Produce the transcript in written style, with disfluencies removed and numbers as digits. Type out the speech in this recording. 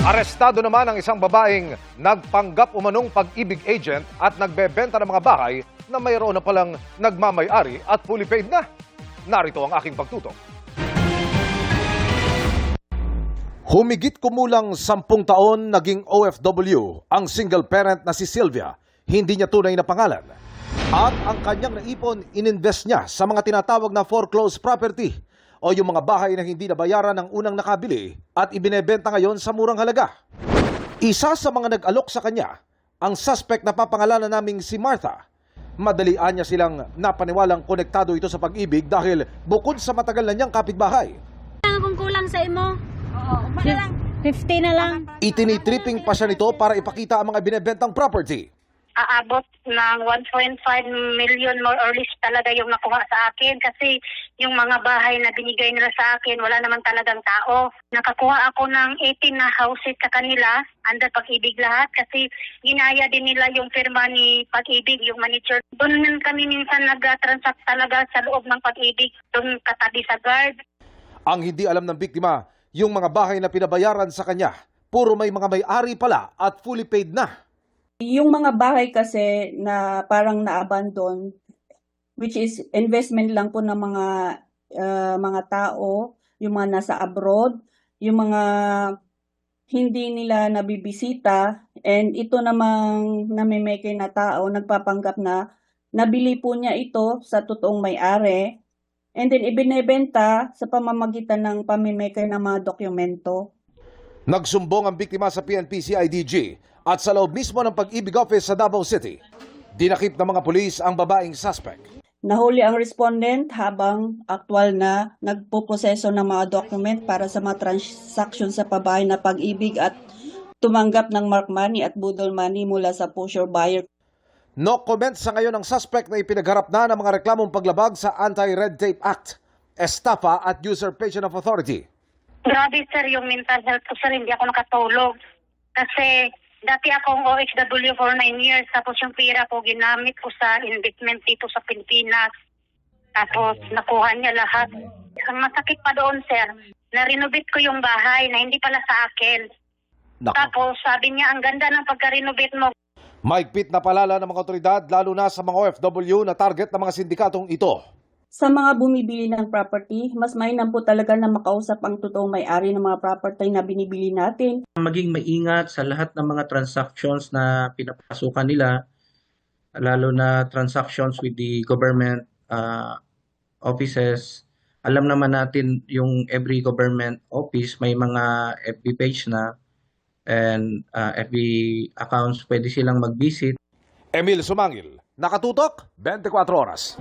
Arestado naman ang isang babaeng nagpanggap umanong pag-ibig agent at nagbebenta ng mga bahay na mayroon na palang nagmamay-ari at fully paid na. Narito ang aking pagtutok. Humigit kumulang 10 taon naging OFW ang single parent na si Sylvia. Hindi niya tunay na pangalan. At ang kanyang naipon, ininvest niya sa mga tinatawag na foreclosed property o yung mga bahay na hindi nabayaran ng unang nakabili at ibinebenta ngayon sa murang halaga. Isa sa mga nag-alok sa kanya, ang suspect na papangalanan naming si Martha. Madalian niya silang napaniwalang konektado ito sa pag-ibig dahil bukod sa matagal na niyang kapitbahay. Kung kulang sa imo, 50 na lang. Itinitripping pa siya nito para ipakita ang mga binebentang property. Aabot ng 1.5 million more or less talaga yung nakuha sa akin kasi yung mga bahay na binigay nila sa akin, wala naman talagang tao. Nakakuha ako ng 18 na houses sa kanila, under Pag-ibig lahat kasi ginaya din nila yung firma ni Pag-ibig, yung manager. Doon kami minsan nag-transact talaga sa loob ng Pag-ibig, doon katabi sa guard. Ang hindi alam ng biktima, yung mga bahay na pinabayaran sa kanya, puro may mga may-ari pala at fully paid na. Yung mga bahay kasi na parang na-abandon, which is investment lang po ng mga tao, yung mga nasa abroad, yung mga hindi nila nabibisita, and ito namang namimeke na tao, nagpapanggap na nabili po niya ito sa totoong may-ari, and then ibinebenta sa pamamagitan ng pamimeke ng mga dokumento. Nagsumbong ang biktima sa PNP-CIDG at sa loob mismo ng Pag-ibig Office sa Davao City. Dinakip ng mga pulis ang babaeng suspect. Nahuli ang respondent habang aktual na nagpuproseso ng mga document para sa mga transaksyon sa pabahay na Pag-ibig at tumanggap ng mark money at budol money mula sa pusher buyer. No comment sa ngayon ang suspect na ipinagharap na ng mga reklamong paglabag sa Anti-Red Tape Act, estafa at usurpation of authority. Grabe sir, yung mental health ko sir, hindi ako nakatulog. Kasi dati akong OFW for 9 years, tapos yung pera ko ginamit ko sa investment dito sa Pilipinas. Tapos nakuha niya lahat. Ang masakit pa doon sir, na-renovate ko yung bahay na hindi pala sa akin. Nako. Tapos sabi niya, ang ganda ng pagka-renovate mo. Mahigpit na palala ng mga otoridad lalo na sa mga OFW na target ng mga sindikatong ito. Sa mga bumibili ng property, mas mainam po talaga na makausap ang totoong may-ari ng mga property na binibili natin. Maging maingat sa lahat ng mga transactions na pinapasukan nila, lalo na transactions with the government offices. Alam naman natin yung every government office may mga FB page na and FB accounts, pwede silang mag-visit. Emil Sumangil, Nakatutok, 24 Oras.